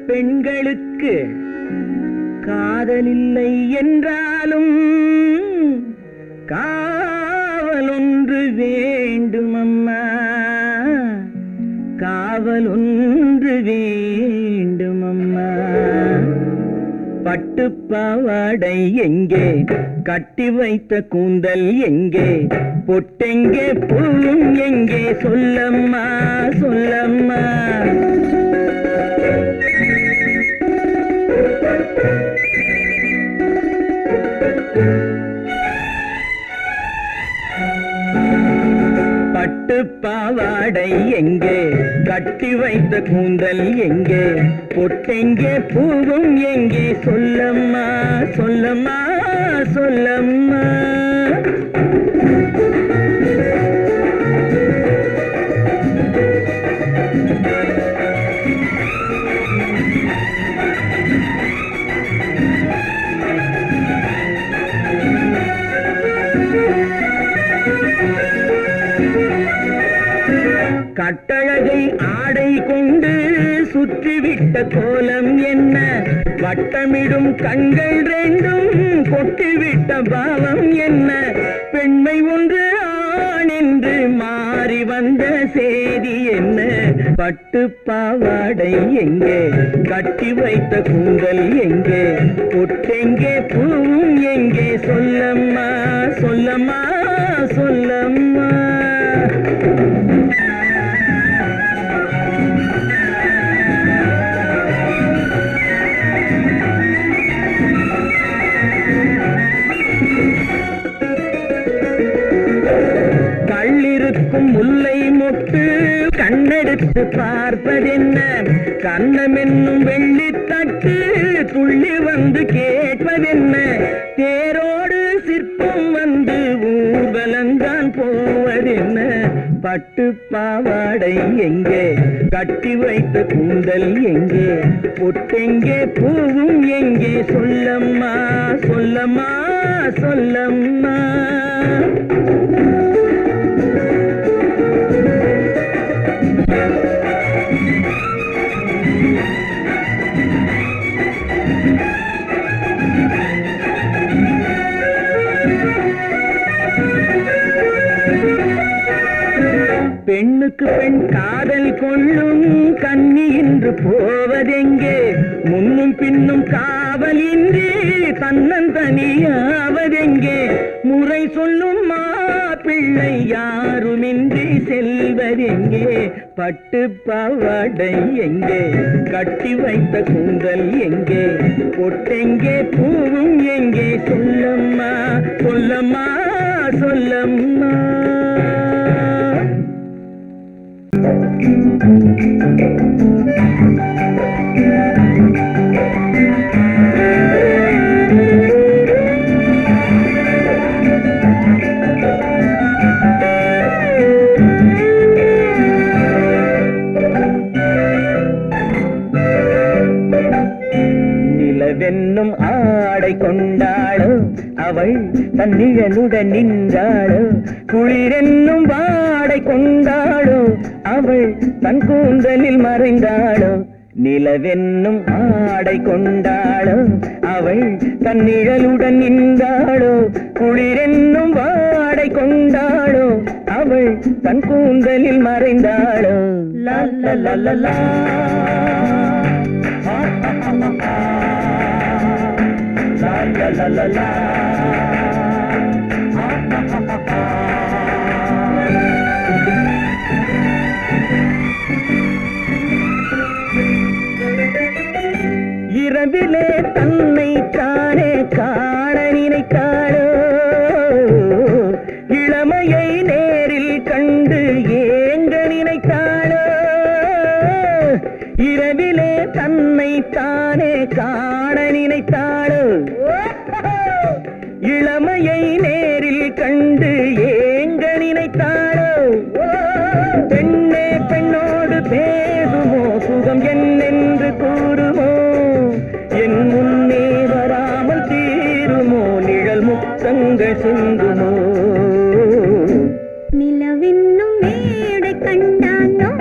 பெண்களுக்கு காதலில்லை என்றாலும் காவல் ஒன்று வேண்டும் அம்மா, காவல் ஒன்று வேண்டும் அம்மா. பட்டுப்பாவாடை எங்கே, கட்டி வைத்த கூந்தல் எங்கே, பொட்டெங்கே பூவும் எங்கே, சொல்லம்மா சொல்லம்மா. பட்டுப்பாவாடை எங்கே, கட்டி வைத்த கூந்தல் எங்கே, பொட்டெங்கே பூவும் எங்கே, சொல்லம்மா சொல்லம்மா சொல்லம்மா. கட்டழகை ஆடை கொண்டு சுற்றிவிட்ட கோலம் என்ன, வட்டமிடும் கண்கள் ரெண்டும் கொட்டிவிட்ட பாவம் என்ன, பெண்மை ஒன்று ஆண் என்று மாறி வந்த செய்தி என்ன. பட்டுப்பாவாடை எங்கே, கட்டி வைத்த கூந்தல் எங்கே, பொட்டெங்கே பூவும் எங்கே, சொல்லம்மா சொல்லம்மா சொல்லம்மா. கள்ளிருக்கும் முல்லை மொட்டு கண்ணெடுத்து பார்ப்பதென்ன, கண்ணம் என்னும் வெள்ளித்தட்டு துள்ளி வந்து கேட்பதென்ன, தேரோடு சிற்பம் வந்து ஊர்வலந்தான் போவதென்ன. பட்டுப்பாவாடை எங்கே, கட்டி வைத்த கூந்தல் எங்கே, பொட்டெங்கே பூவும் எங்கே, சொல்லம்மா சொல்லம்மா சொல்லம்மா. பெண்ணுக்கு பெண் காதல் கொள்ளும் கன்னி இன்று போவதெங்கே, முன்னும் பின்னும் காவலின்றி தன்னந்தனியாவதெங்கே, முறை சொல்லும் மாப்பிள்ளை யாருமின்றி செல்வதெங்கே. பட்டுப்பாவாடை எங்கே, கட்டி வைத்த கூந்தல் எங்கே, பொட்டெங்கே பூவும் எங்கே, சொல்லம்மா சொல்லம்மா சொல்லம்மா. நிலவென்னும் ஆடை கொண்டாளோ அவள் தன்னிழலுடன் நின்றாளோ, குளிரென்னும் வாடை கொண்டாளோ அவள் தன் கூந்தலில் மறைந்தாளோ. நிலவென்னும் ஆடை கொண்டாளோ அவள் தன் நிழலுடன் நின்றாளோ, குளிரென்னும் வாடை கொண்டாளோ அவள் தன் கூந்தலில் மறைந்தாளோ. லா லா லா லா லா la la la la. இரவிலே தன்னை தானே காண நினைத்தாளோ, இளமையை நேரில் கண்டு ஏங்க நினைத்தாளோ, இரவிலே தன்னை தானே காண நினைத்தாளோ, இளமையை நேரில் கண்டு ஏங்க நினைத்தாளோ. பெண்ணே பெண்ணோடு பேசுமோ, சுகம் என்னென்று கூறுமோ, என் முன்னே வராமல் தீருமோ, நிழல் முத்தங்கள் சிந்துமோ. நிலவென்னும் மேடை கண்டானோ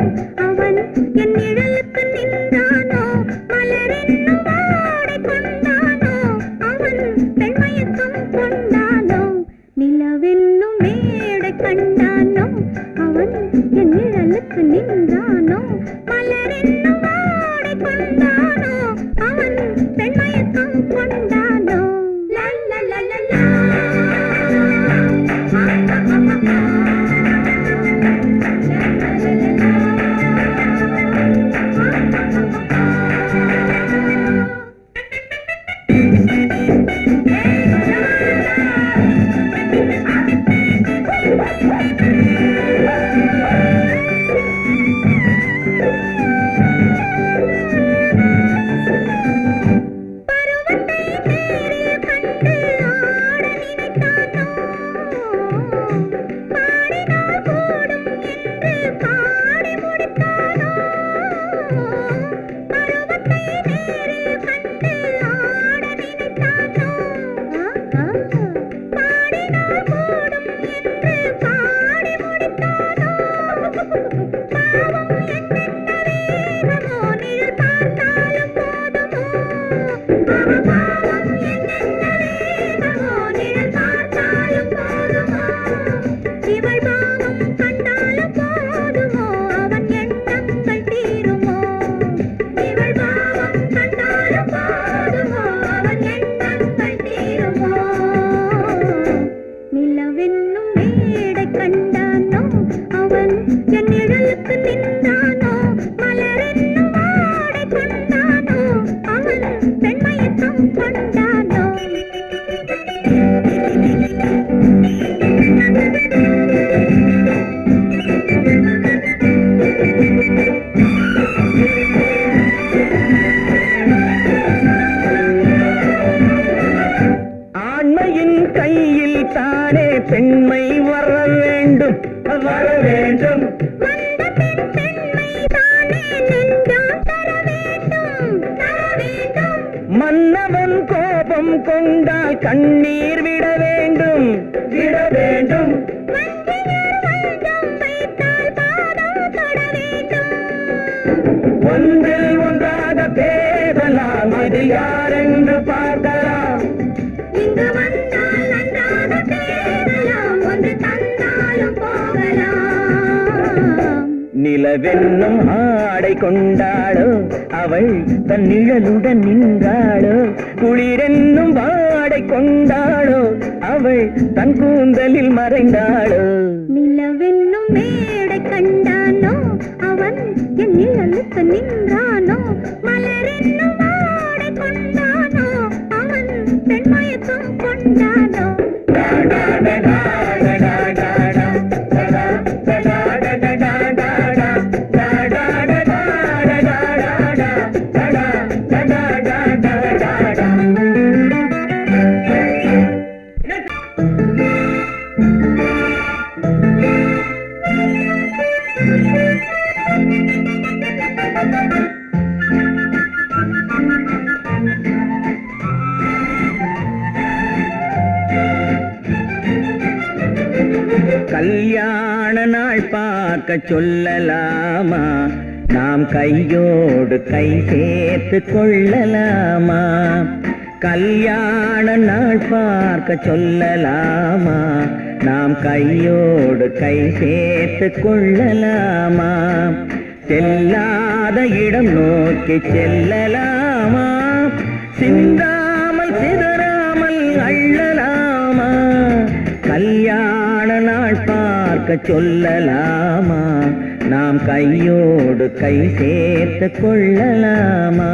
அவன் என் நிழலுக்கு நின்றானோ, மலர் பெண்மை வர வேண்டும் வர வேண்டும். மன்னவன் கோபம் கொண்டால் கண்ணீர் விட வேண்டும் விட வேண்டும். ஒன்றில் ஒன்றாக பேசலாம், அது யாரென்று பார்க்கலாம். இங்கு வந்தால் நன்றாக பேசலாம், ஒன்று தந்தாலும் போகலாம். நிலவென்னும் ஆடை கொண்டாளோ அவள் தன் நிழலுடன் நின்றாளோ, குளிரென்னும் வாடை கொண்டாளோ அவள் தன் கூந்தலில் மறைந்தாளோ. நிலவென்னும் மேடை கண்டானோ அவன் என் நிழலுக்கு நின்றானோ, மலரென்னும் வாடை கொண்டானோ அவன் பெண்மயக்கம் கொண்டானோ. கல்யாண நாள் பார்க்க சொல்லலாமா, நாம் கையோடு கை சேர்த்து கொள்ளலாமா. கல்யாண நாள் பார்க்க சொல்லலாமா, நாம் கையோடு கை சேர்த்து கொள்ளலாமா. செல்லாத இடம் நோக்கி செல்லலாமா, சிந்தாமல் சிதறாமல் அள்ளலாமா. கல்யாண நாள் பார்க்க சொல்லலாமா, நாம் கையோடு கை சேர்த்து கொள்ளலாமா.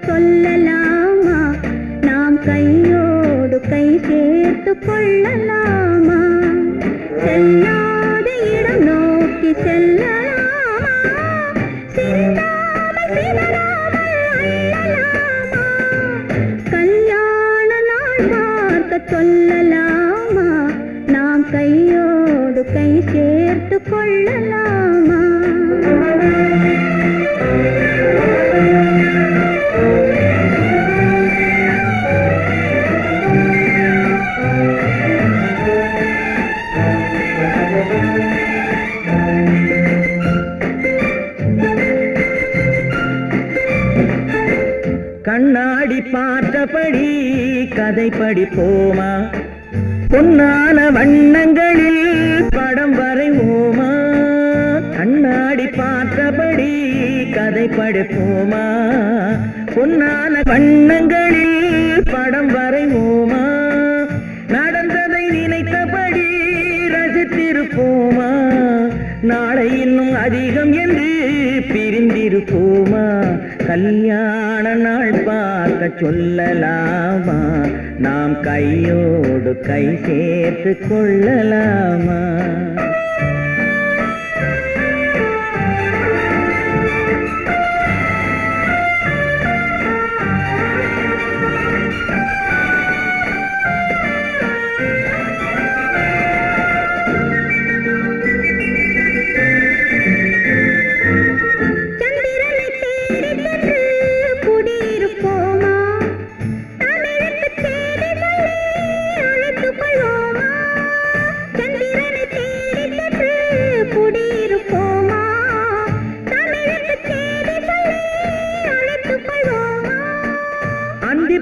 சொல்லலாமா, நாம் கையோடு கை சேர்த்து கொள்ளலாமா. செல்லாத இடம் நோக்கி செல்லலாமா, சிந்தாமல் சிதறாமல் அள்ளலாமா. கல்யாண நாள் பார்க்க சொல்லலாமா, நாம் கையோடு கை சேர்த்து கொள்ளலாமா. கண்ணாடி பார்த்தபடி கதை படிப்போமா பொன்னான வண்ணங்களில் படம் வரைவோமா கண்ணாடி பார்த்தபடி கதை படிப்போமா பொன்னான வண்ணங்களில் படம் வரைவோமா நடந்ததை நினைத்தபடி ரசித்திருப்போமா நாளை இன்னும் அதிகம் என்று பிரிந்திருப்போமா கல்யாண நாள் பார்க்க சொல்லலாமா நாம் கையோடு கை சேர்த்து கொள்ளலாமா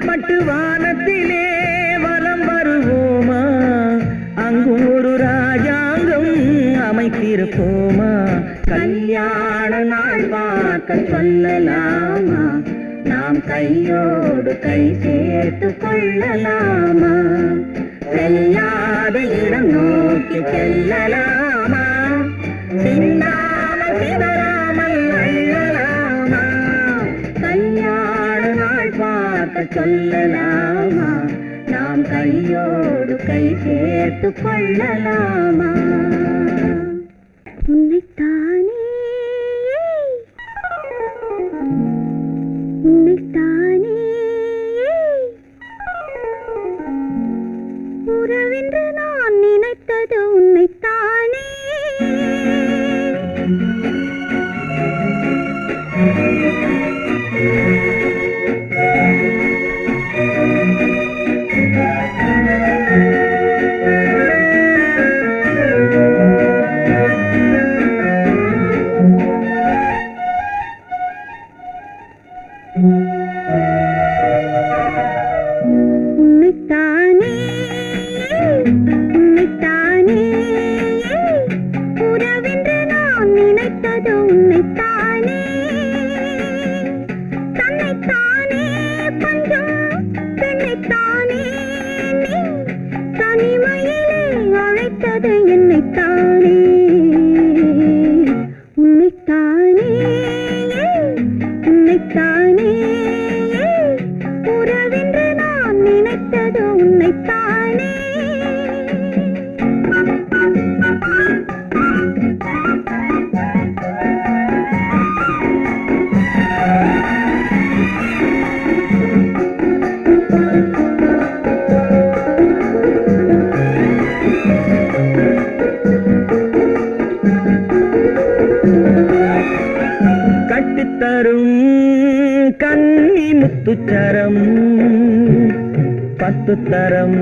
பட்டு வானத்திலே வலம் வருவோமா அங்கும் ஒரு ராஜாங்கம் அமைத்திருப்போமா கல்யாண நாள் பார்க்க சொல்லலாமா நாம் கையோடு கை சேர்த்து கொள்ளலாமா செல்லாத இடம் நோக்கி செல்லலாமா சின்னாமல் சிதறாமல் அள்ளலாமா கல்யாண நாள் பார்க்க சொல்லலாமா நாம் கையோடு கை சேர்த்து கொள்ளலாமா உன்னைத்தானே உன்னைத்தானே உறவென்று நான் நினைத்தது உன்னைத்தானே உன்னைத்தானே உன்னைத்தானே உறவென்று நான் நினைத்தது உன்னைத்தானே தன்னைத்தானே பஞ்சம் பெண்ணைத்தானே நீ தனிமையிலே அழைத்தது என்னைத்தானே உன்னைத்தானே உன்னைத்தானே உறவென்று நான் நினைத்தது உன்னைத்தானே கட்டித்தரும் கன்னி முத்துச்சரம் 10 தரம்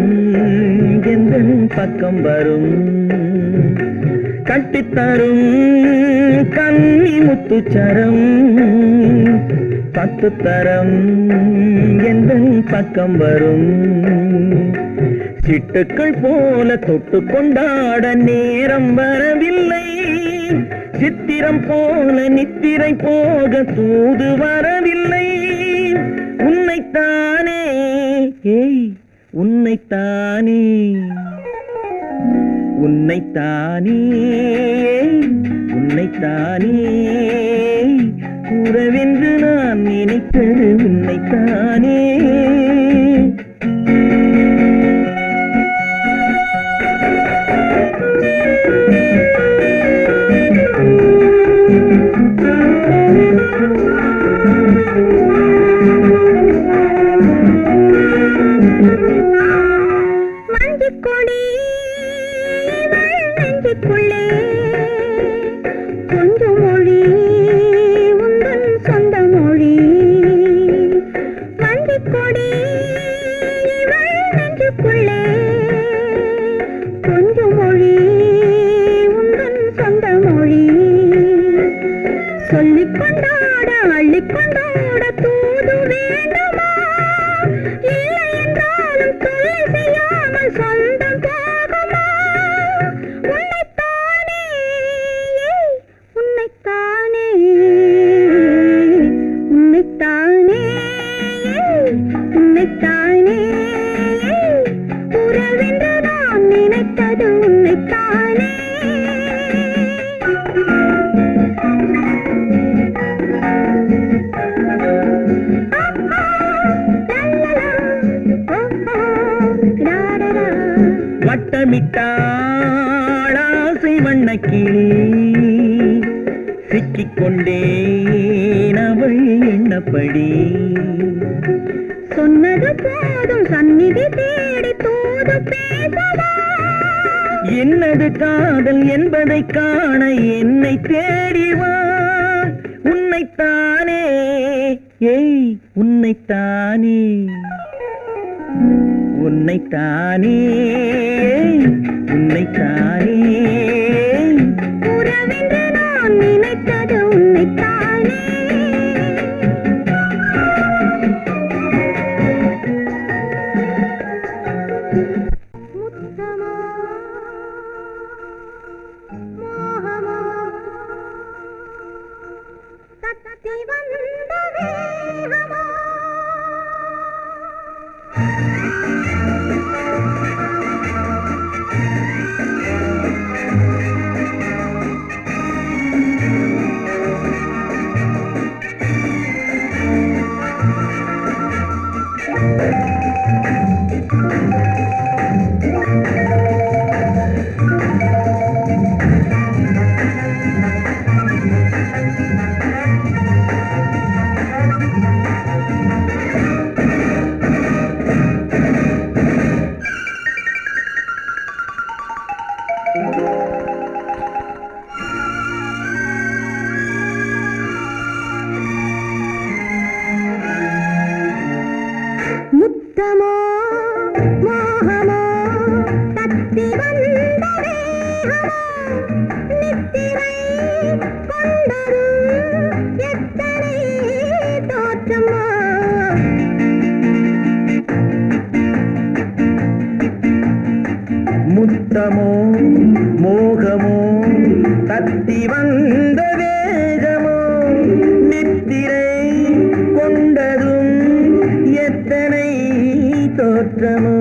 எந்தன் பக்கம் வரும் கட்டித்தரும் கன்னி முத்துச்சரம் 10 தரம் எந்தன் பக்கம் வரும் சிட்டுக்கள் போல தொட்டு கொண்டாட நேரம் வரவில்லை சித்திரம் போல நித்திரை போக தூது வரவில்லை உன்னைத்தானே ஏய் உன்னைத்தானே உன்னைத்தானே உன்னைத்தானே உறவென்று நான் நினைத்தது உன்னைத்தானே மஞ்சக்கொடி நெஞ்சுக்குள்ளே கொஞ்சம் மொழி உந்தன் சொந்த மொழி மஞ்சக்கொடி முத்தமிட்டாள் ஆசை வண்ணக்கிளி சிக்கிக்கொண்டேன் அவள் எண்ணப்படி சொன்னது போதும் சந்நிதி தேடி தூது பேசவா என்னது காதல் என்பதை காண என்னை தேடிவா உன்னைத்தானே ஏய் உன்னைத்தானே உன்னைத்தானே உன்னைத்தானே உறவென்று நான் நினைத்தது உன்னைத்தானே முத்தமா மோகமா தத்தி வந்த வேகமா முத்தமோ மோகமோ தத்தி வந்த வேகமோ நித்திரை கொண்டரு எத்தனை தோற்றமோ முத்தமோ மோகமோ தத்தி வந்த வேகமோ நித்திரை கொண்டதும் எத்தனை தோற்றமோ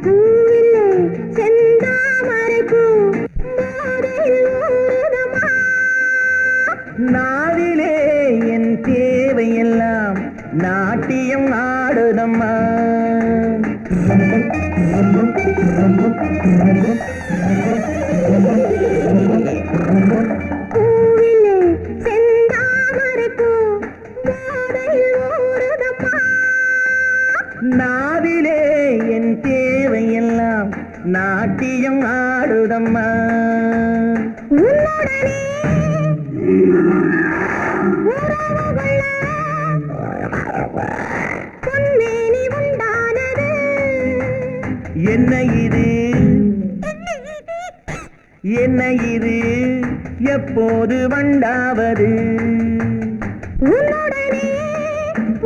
பூவிலே செந்தாமரை பூ போதையில் ஊறுதமா நாவிலே என் தேவையெல்லாம் நாட்டியம் ஆடுதம்மா பூவிலே செந்தாமரை பூ போதையில் ஊறுதமா நாவிலே என் தேவையெல்லாம் நாட்டியம் ஆடுதம்மா உன்னுடனே உறவு கொள்ள பொன்மேனி உண்டானது என்ன இது என்ன இது எப்போது வண்டாவது உன்னுடனே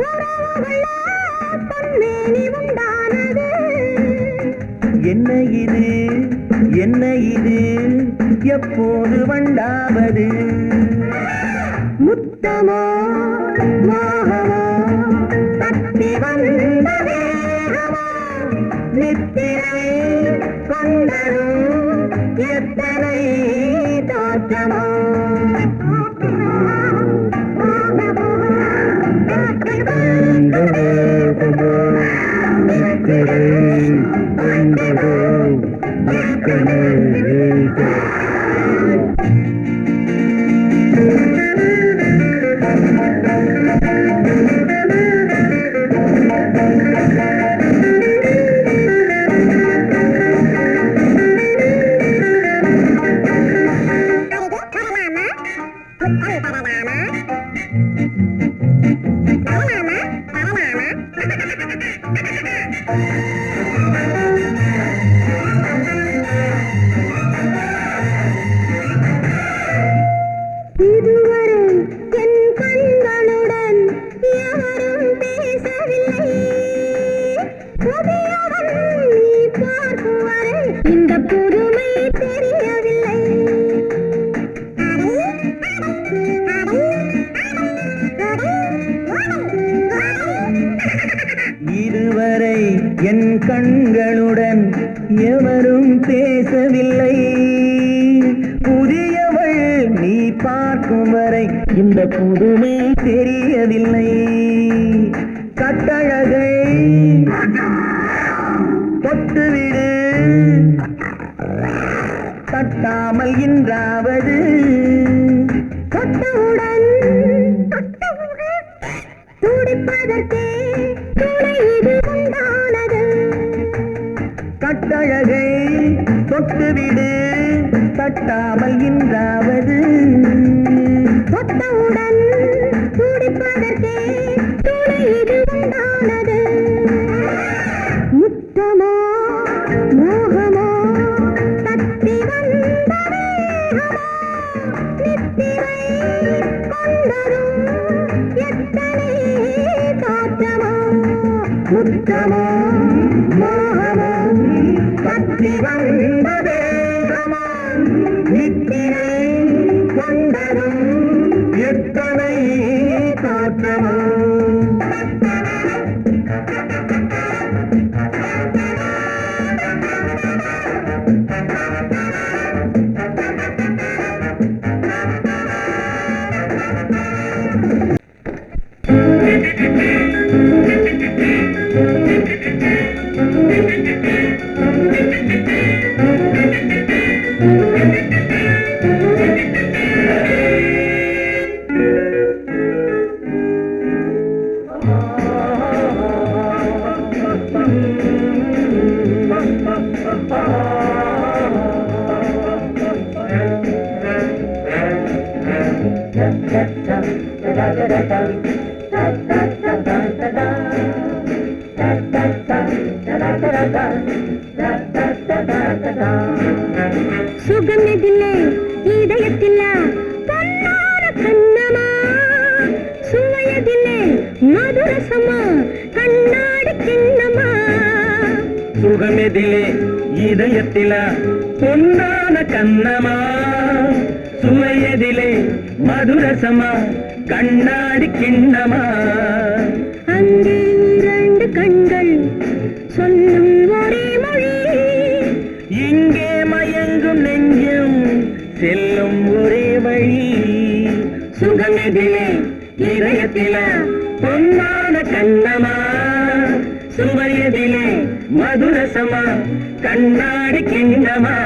உறவு கொள்ள பொன்மேனி உண்டானது என்ன இது என்ன இது எப்போது வண்டாவது முத்தமோ மோகமோ தத்தி வந்த வேகமோ நித்திரை கொண்டரும் எத்தனை தோற்றமோ என் கண்களுடன் எவரும் பேசவில்லை. புதியவள் நீ பார்க்கும் வரை இந்த புதுமை தெரியவில்லை. கட்டழகை தொட்டுவிடு, தட்டாமல் இன்றாவது தொட்டவுடன் துடிப்பதற்கே துணை இது உண்டானது. கட்டழகை தொட்டுவிடு, தட்டாமல் இன்றாவது தொட்டவுடன் துடிப்பதற்கே துணை இது உண்டானது. முத்தமோ மோகமோ தத்தி வந்த வேகமோ நித்திரை கொண்டதும் எத்தனை தோற்றமோ. முத்தமோ மோகமோ தத்தி வந்த வேகமோ நித்திரை கொண்டதும் எத்தனை தோற்றமோ. சுகமெதிலே இதயத்தில பொன்னான கண்ணமா, சுவையதிலே மதுரசமா கண்ணாடி கிண்ணமா. சுகமெதிலே இதயத்தில பொன்னான கண்ணமா, சுவையதிலே மதுரசமா கண்ணாடி கிண்ணமா. அங்கே இரண்டு கண்கள் சொல்லும் ஒரே மொழி, இங்கே மயங்கும் நெஞ்சும் செல்லும் ஒரே வழி. சுகமெதிலே இதயத்தில பொன்னான கண்ணமா, சுவையதிலே மதுரசமா கண்ணாடி கிண்ணமா.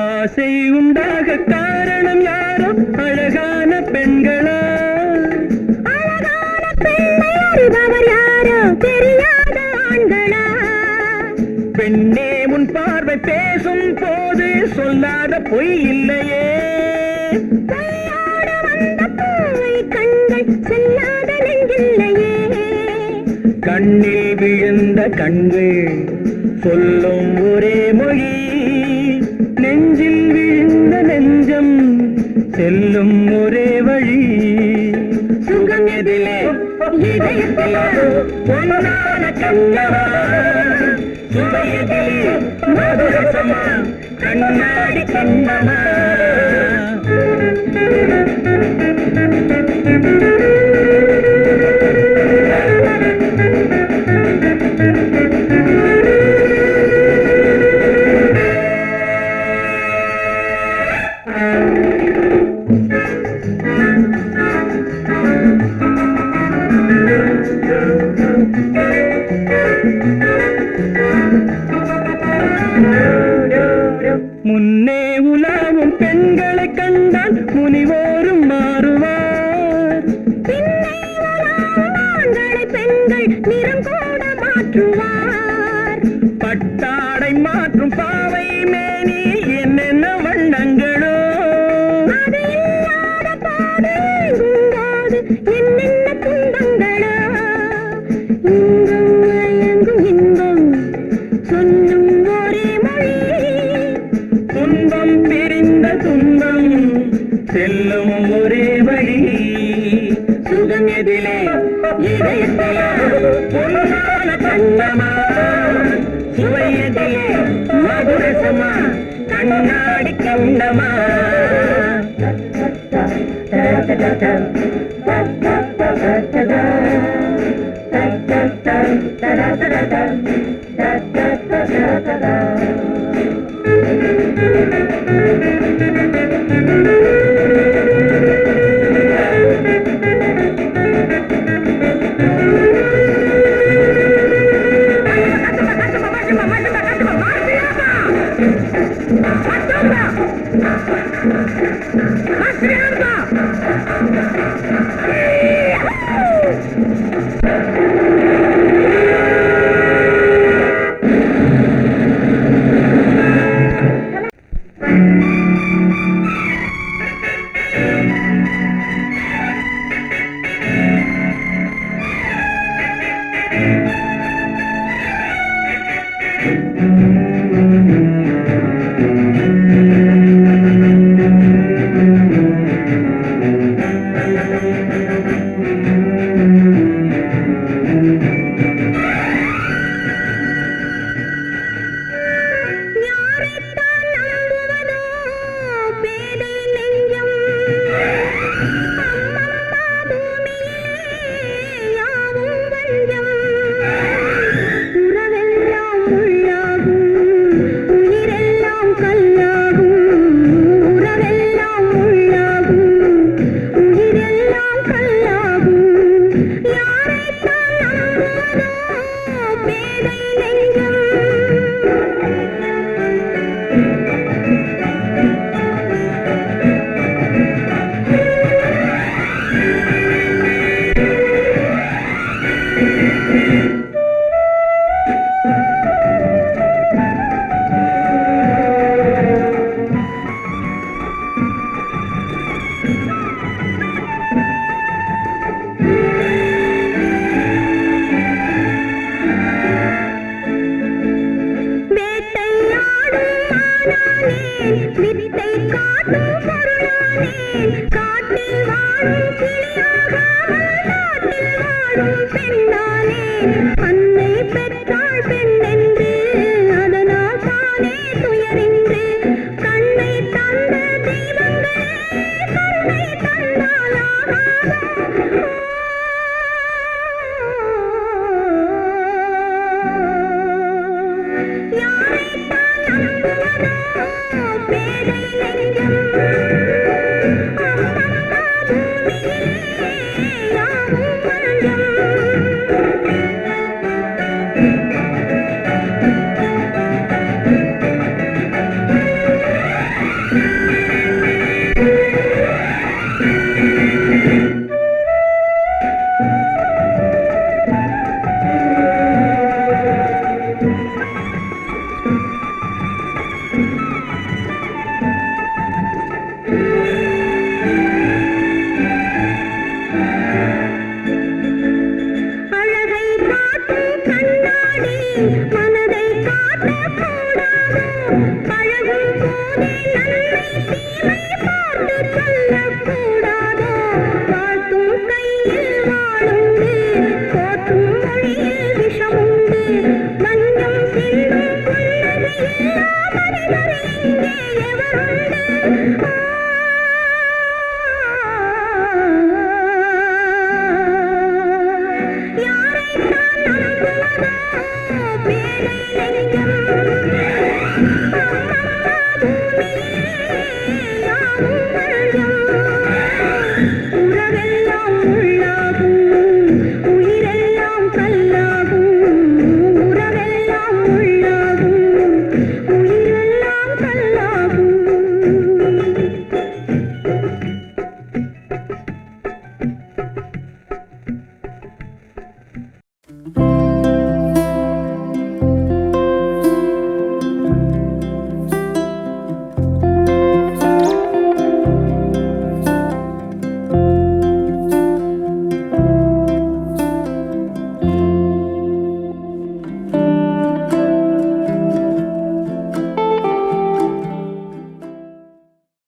ஆசை உண்டாக காரணம் யாரோ அழகான பெண்களா? அழகான பெண்ணை அறிபவர் யாரோ தெரியாத ஆண்களா? பெண்ணே உன் பார்வை பேசும் போது சொல்லாத பொய் இல்லையே. பொய்யோடு வந்த பூவை கண்கள் செல்லாத நெஞ்சில்லையே. கண்ணில் விழுந்த கண்கள் சொல்லும் ஒரே மொழி, நெஞ்சில் விழுந்த நெஞ்சம் செல்லும் ஒரே வழி. சுகம் எதிலே இதயத்திலே பொன்னான கண்ணமா, சுவையதிலே மதுரசமா கண்ணாடி கண்ணமா. முன்னே உலாவும் பெண்களை கண்டால் முனிவோரும் மாறுவார். பின்னே உலாவும் ஆண்களை பெண்கள் நிறம் கூட மாற்றுவார். பட்டாடை மாற்றும் பாவை மேனி என்னென்ன வண்ணங்களோ. அது இல்லாத போது எங்கும்போது என்னென்ன துன்பங்களோ. இன்பம் மயங்கும் இன்பம் சொல்லும் ஒரே மொழி, செல்லும் ஒரே வழி சுகம் எதிலே இதயத்திலே பொன்னான கண்ணமா சுவை எதிலே மதுரசமா கண்ணாடி கண்ணமா